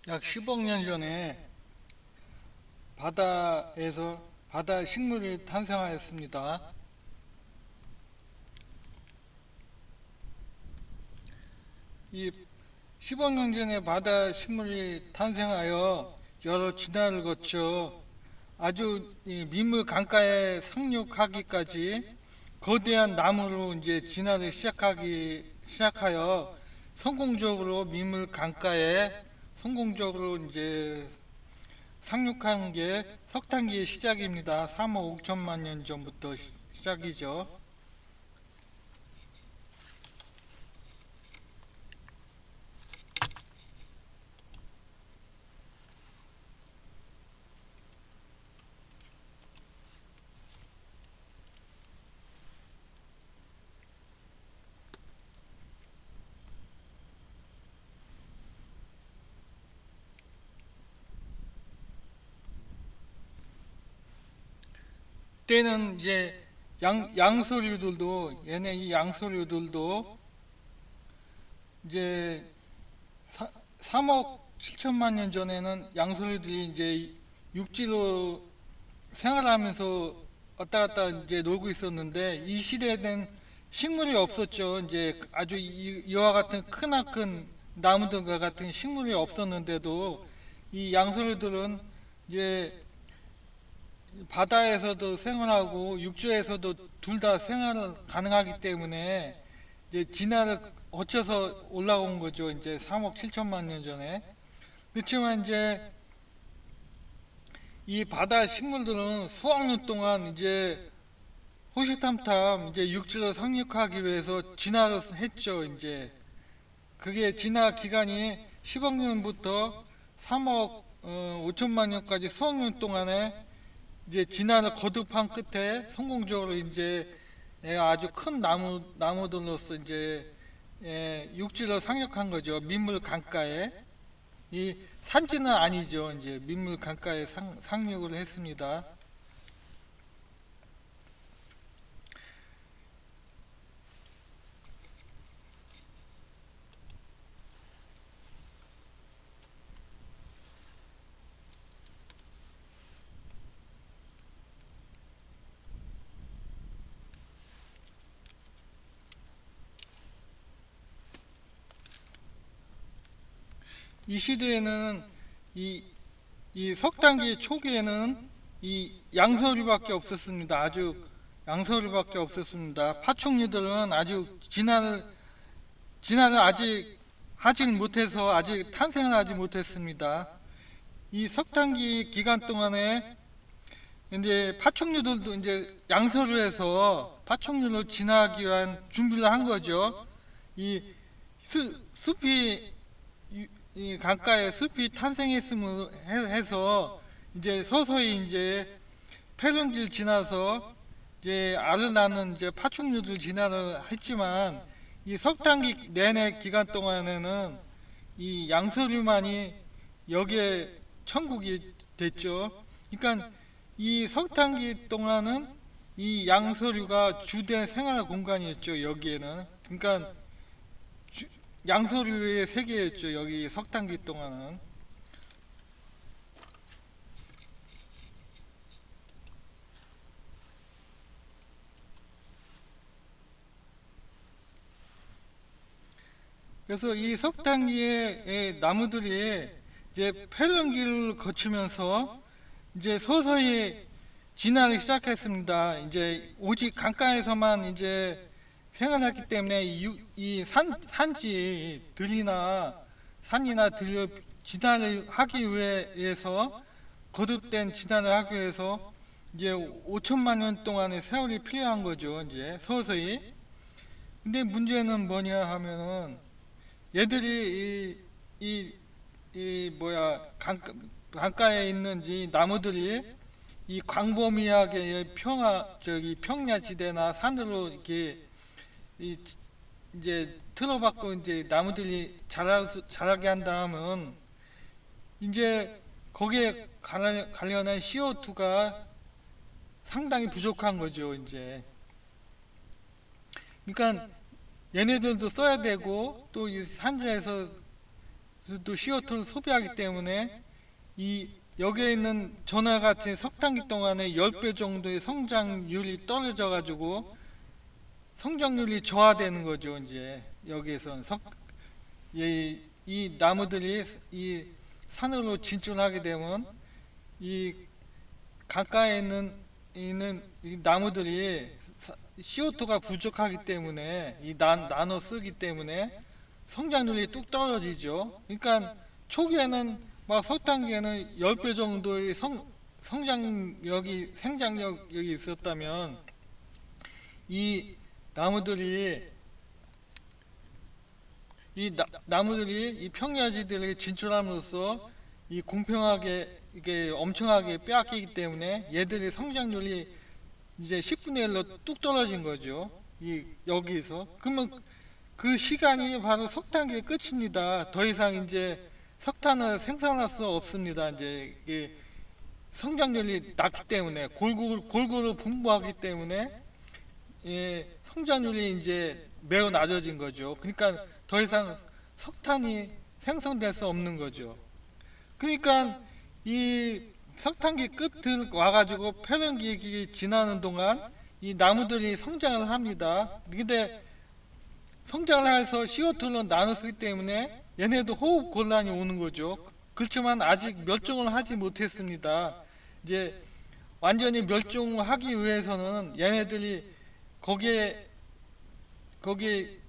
약 10억 년 전에 바다에서 바다 식물이 탄생하였습니다. 이 10억 년 전에 바다 식물이 탄생하여 여러 진화를 거쳐 아주 이 민물 강가에 상륙하기까지 거대한 나무로 이제 진화를 시작하여 성공적으로 민물 강가에 성공적으로 이제 상륙한 게 석탄기의 시작입니다. 3억 5천만 년 전부터 시작이죠. 때는 이제 양서류들도 얘네 이 양서류들도 이제 3억 7천만 년 전에는 양서류들이 이제 육지로 생활하면서 왔다 갔다 이제 놀고 있었는데 이 시대에는 식물이 없었죠. 이제 아주 이와 같은 크나큰 나무들과 같은 식물이 없었는데도 이 양서류들은 이제 바다에서도 생활하고 육지에서도 둘 다 생활 가능하기 때문에 이제 진화를 거쳐서 올라온 거죠. 이제 3억 7천만 년 전에. 그렇지만 이제 이 바다 식물들은 수억 년 동안 이제 호시탐탐 이제 육지로 상륙하기 위해서 진화를 했죠. 이제 그게 진화 기간이 10억 년부터 3억 5천만 년까지 수억 년 동안에 이제 진화를 거듭한 끝에 성공적으로 이제 아주 큰 나무들로서 이제 육지로 상륙한 거죠. 민물 강가에. 이 산지는 아니죠. 이제 민물 강가에 상륙을 했습니다. 이 시대에는 이, 이 석단기 초기에는 이 양서류밖에 없었습니다. 아주 양서류밖에 없었습니다. 파충류들은 아주 진화를 아직 하질 못해서 아직 탄생을 하지 못했습니다. 이 석탄기 기간 동안에 이제 파충류들도 이제 양서류에서 파충류로 진화하기 위한 준비를 한 거죠. 이 숲이 이 강가에 숲이 탄생했음을 해서 이제 서서히 이제 폐렴기를 지나서 이제 알을 낳는 이제 파충류들 진화를 했지만 이 석탄기 내내 기간 동안에는 이 양서류만이 여기에 천국이 됐죠. 그러니까 이 석탄기 동안은 이 양서류가 주된 생활 공간이었죠. 여기에는 그러니까 양서류의 세계였죠. 여기 석탄기 동안은. 그래서 이 석탄기의 나무들이 이제 폐렴기를 거치면서 이제 서서히 진화를 시작했습니다. 이제 오직 강가에서만 이제 생활했기 때문에 이 산지 들이나 산이나 들려 진화를 하기 위해서 거듭된 진화를 하기 위해서 이제 5천만 년 동안의 세월이 필요한 거죠. 이제 서서히. 근데 문제는 뭐냐 하면은 얘들이 이 뭐야 강가에 있는 이 나무들이 이 광범위하게 평야지대나 산으로 이렇게 이 이제 틀어박고 이제 나무들이 자라게 한다면 이제 거기에 관련한 CO2가 상당히 부족한 거죠. 이제 그러니까 얘네들도 써야 되고 또 이 산지에서 또 CO2를 소비하기 때문에 여기에 있는 전화 같은 석탄기 동안에 10배 정도의 성장률이 떨어져 가지고 성장률이 저하되는 거죠. 이제 여기에선 이 나무들이 이 산으로 진출하게 되면 이 강가에 있는 이 나무들이 CO2가 부족하기 때문에 나눠 쓰기 때문에 성장률이 뚝 떨어지죠. 그러니까 초기에는 막 석탄기에는 10배 정도의 생장력이 있었다면 이 나무들이 나무들이 이 평야지대를 진출함으로써 이 공평하게 이게 엄청나게 빼앗기기 때문에 얘들의 성장률이 이제 10분의 1로 뚝 떨어진 거죠. 여기서 그러면 그 시간이 바로 석탄기의 끝입니다. 더 이상 이제 석탄을 생산할 수 없습니다. 이제 이게 성장률이 낮기 때문에 골고루 분포하기 때문에 성장률이 이제 매우 낮아진 거죠. 그러니까 더 이상 석탄이 생성될 수 없는 거죠. 그러니까 이 석탄기 끝을 와가지고 폐렴기획이 지나는 동안 이 나무들이 성장을 합니다. 근데 성장을 해서 CO2로 나눠 쓰기 때문에 얘네도 호흡 곤란이 오는 거죠. 그렇지만 아직 멸종을 하지 못했습니다. 이제 완전히 멸종하기 위해서는 얘네들이 거기에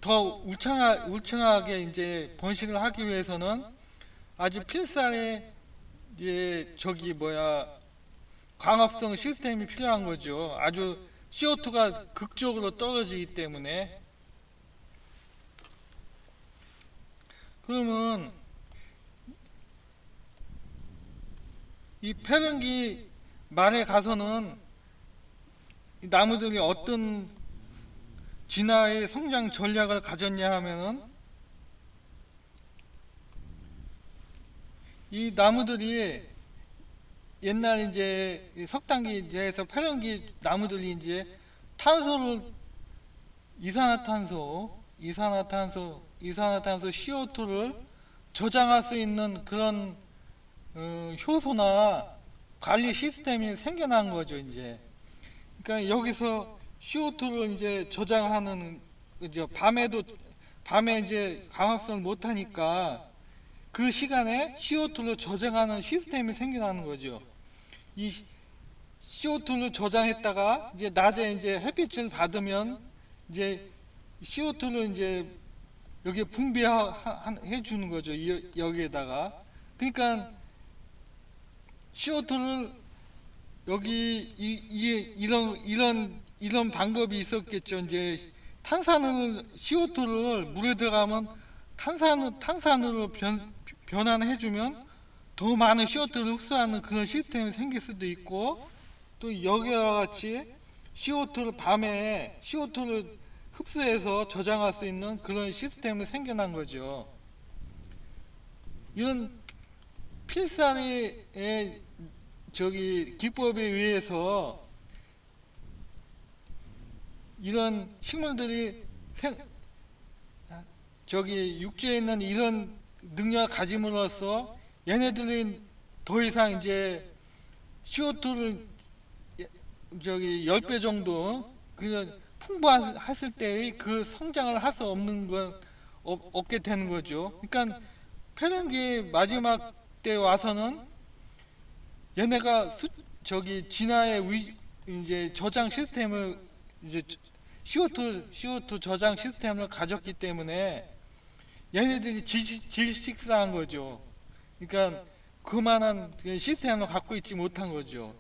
더 울창하게 이제 번식을 하기 위해서는 아주 필살의 광합성 시스템이 필요한 거죠. 아주 CO2가 극적으로 떨어지기 때문에. 그러면 이 폐렴기 말에 가서는 이 나무들이 어떤 진화의 성장 전략을 가졌냐 하면은 이 나무들이 옛날 이제 석탄기에서 폐렴기 나무들이 이제 이산화탄소 CO2를 저장할 수 있는 그런 효소나 관리 시스템이 생겨난 거죠. 이제 그러니까 여기서 CO2를 이제 저장하는 밤에 이제 광합성을 못 하니까 그 시간에 CO2를 저장하는 시스템이 생겨나는 거죠. 이 CO2를 저장했다가 이제 낮에 이제 햇빛을 받으면 이제 CO2를 이제 여기에 분비해 주는 거죠. 여기에다가. 그러니까 CO2를 여기 이런 방법이 있었겠죠. 이제 CO2를 물에 들어가면 탄산으로 변환해 주면 더 많은 CO2를 흡수하는 그런 시스템이 생길 수도 있고, 또 여기와 같이 밤에 CO2를 흡수해서 저장할 수 있는 그런 시스템이 생겨난 거죠. 이런 필살의 기법에 의해서 이런 식물들이 육지에 있는 이런 능력을 가짐으로써 얘네들이 더 이상 이제 CO2를 10배 정도 풍부했을 때의 그 성장을 할 수 없게 되는 거죠. 그러니까 폐렴기 마지막 때 와서는 얘네가 진화의 이제 저장 시스템을 이제 CO2 저장 시스템을 가졌기 때문에 얘네들이 질식사한 거죠. 그러니까 그만한 시스템을 갖고 있지 못한 거죠.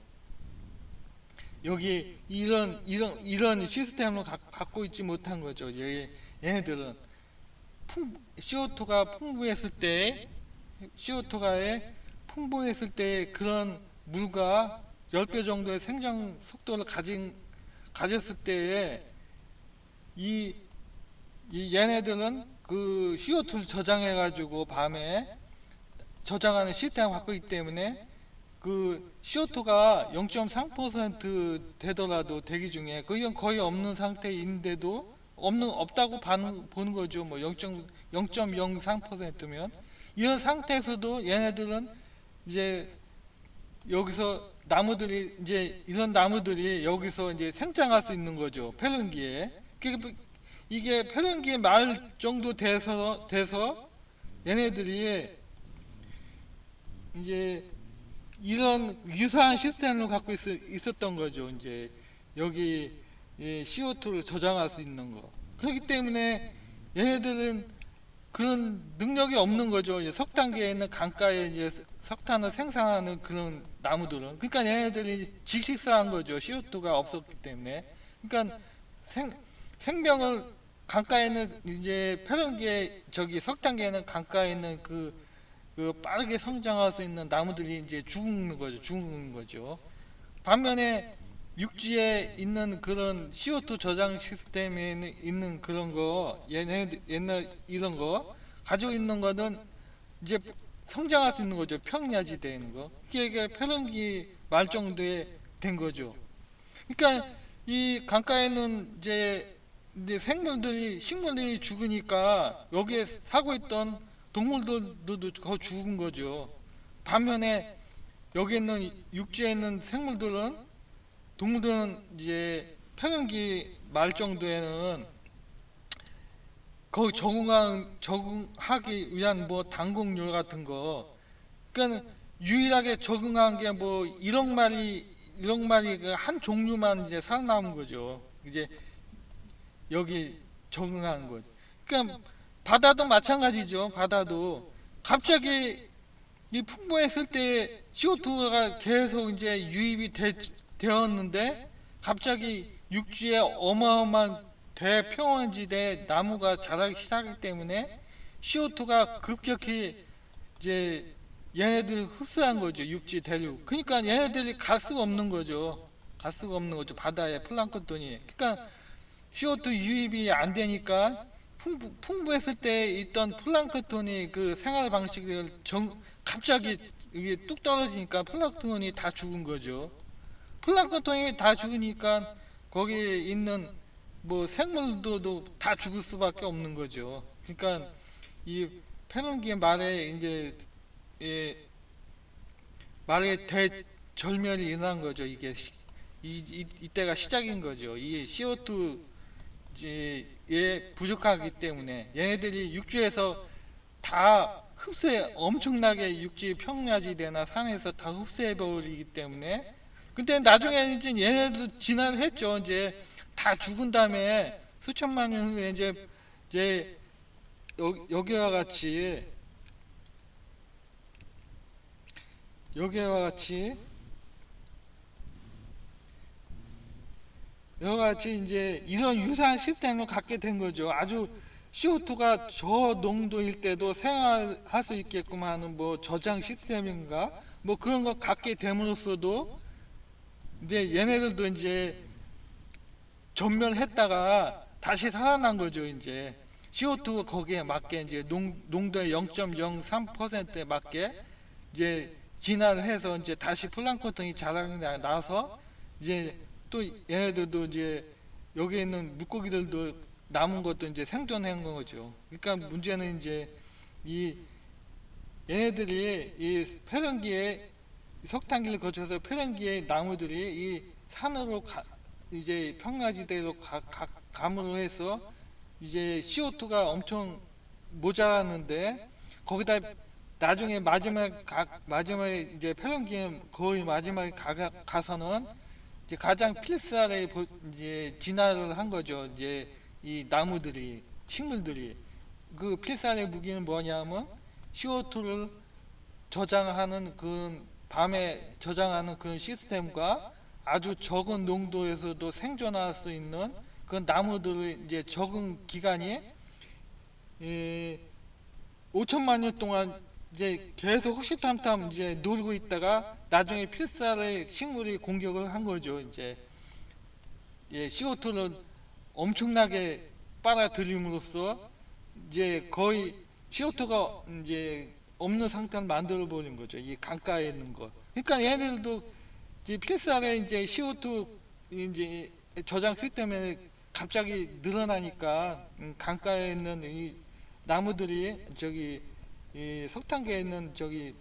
여기 이런 시스템을 갖고 있지 못한 거죠. 얘네들은 CO2가 풍부했을 때 그런 물과 10배 정도의 생장 속도를 가졌을 때에 얘네들은 그 CO2를 저장해 가지고 밤에 저장하는 시스템을 갖고 있기 때문에 그 CO2가 0.3% 되더라도 대기 중에 그건 거의 없는 상태인데도 없다고 보는 거죠. 뭐 0.03%면 이런 상태에서도 얘네들은 이제 여기서 나무들이 이제 이런 나무들이 여기서 이제 생장할 수 있는 거죠. 폐륜기에. 이게 폐륜기 말 정도 돼서 얘네들이 이제 이런 유사한 시스템을 갖고 있었던 거죠. 이제 여기 CO2를 저장할 수 있는 거. 그렇기 때문에 얘네들은 그런 능력이 없는 거죠. 이제 석탄계에 있는 강가에 이제 석탄을 생산하는 그런 나무들은. 그러니까 얘네들이 질식사한 거죠. CO2가 없었기 때문에. 그러니까 생명을 강가에 있는 이제 폐륜기에 저기 석탄계에 있는 강가에 있는 그 빠르게 성장할 수 있는 나무들이 이제 죽는 거죠. 반면에 육지에 있는 그런 CO2 저장 시스템에 있는 그런 거, 옛날 이런 거 가지고 있는 거는 이제 성장할 수 있는 거죠. 평야지대에 있는 거. 이게 폐륜기 말 정도에 된 거죠. 그러니까 이 강가에는 이제 식물들이 죽으니까 여기에 살고 있던 동물들도 더 죽은 거죠. 반면에 여기 있는 육지에 있는 동물들은 이제 폐륜기 말 정도에는 거기 적응하기 위한 뭐 당국류 같은 거. 그러니까 유일하게 적응한 게 뭐 1억 마리 그 한 종류만 이제 살아남은 거죠. 이제 여기 적응한 것. 그러니까 바다도 마찬가지죠. 바다도 갑자기 이 풍부했을 때 CO2가 계속 이제 되었는데 갑자기 육지에 어마어마한 대평원지대에 나무가 자라기 시작하기 때문에 CO2가 급격히 이제 얘네들 흡수한 거죠. 육지 대륙. 그러니까 얘네들이 갈 수가 없는 거죠. 갈 수가 없는 거죠. 바다에 플랑크톤이. 그러니까 CO2 유입이 안 되니까 풍부했을 때 있던 플랑크톤이 그 생활 방식을 갑자기 이게 뚝 떨어지니까 플랑크톤이 다 죽은 거죠. 플랑크톤이 다 죽으니까 거기에 있는 뭐 생물들도 다 죽을 수밖에 없는 거죠. 그러니까 이 폐륜기 말에 이제 말의 대절멸이 일어난 거죠. 이게 이때가 시작인 거죠. 이 CO2에 부족하기 때문에 얘네들이 육지에서 다 엄청나게 육지 평야지대나 산에서 다 흡수해 버리기 때문에. 근데 나중에 이제 얘네들 진화를 했죠. 이제 다 죽은 다음에 수천만 년 후에 이제 여기와 같이 이제 이런 유사한 시스템을 갖게 된 거죠. 아주 CO2가 저 농도일 때도 생활할 수 있게끔 하는 뭐 저장 시스템인가 뭐 그런 거 갖게 됨으로써도 이제 얘네들도 이제 전멸했다가 다시 살아난 거죠. 이제 CO2가 거기에 맞게 이제 농도의 0.03%에 맞게 이제 진화를 해서 이제 다시 플랑크톤이 자라는 데 나서 이제 또 얘네들도 이제 여기 있는 물고기들도 남은 것도 이제 생존한 거죠. 그러니까 문제는 이제 이 얘네들이 이 폐륜기에 석탄기를 거쳐서 폐륜기의 나무들이 이 산으로 이제 평야지대로 감으로 해서 이제 CO2가 엄청 모자랐는데 거기다 나중에 마지막에 이제 폐륜기의 거의 마지막에 가서는 이제 가장 필살에 이제 진화를 한 거죠. 이제 이 나무들이 식물들이 그 필살의 무기는 뭐냐면 CO2를 저장하는 밤에 저장하는 그런 시스템과 아주 적은 농도에서도 생존할 수 있는 그 나무들의 이제 적응 기간이 5천만 년 동안 이제 계속 호시탐탐 이제 놀고 있다가 나중에 필살의 식물이 공격을 한 거죠. 이제 CO2를 엄청나게 빨아들임으로써 이제 거의 CO2가 이제 없는 상태를 만들어 버린 거죠. 이 강가에 있는 거. 그러니까 얘네들도 이제 필살에 이제 CO2 이제 저장 시스템에 갑자기 늘어나니까 강가에 있는 이 나무들이 이 석탄계에 있는 저기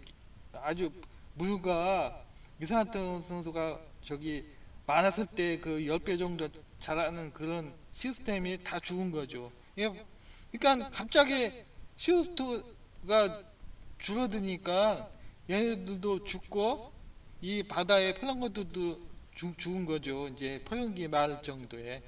아주 물과 이산화탄소가 저기 많았을 때 그 10배 정도 자라는 그런 시스템이 다 죽은 거죠. 그러니까 갑자기 CO2가 줄어드니까 얘네들도 죽고 이 바다의 플랑크톤도 죽은 거죠. 이제 폐렴기 말 정도에.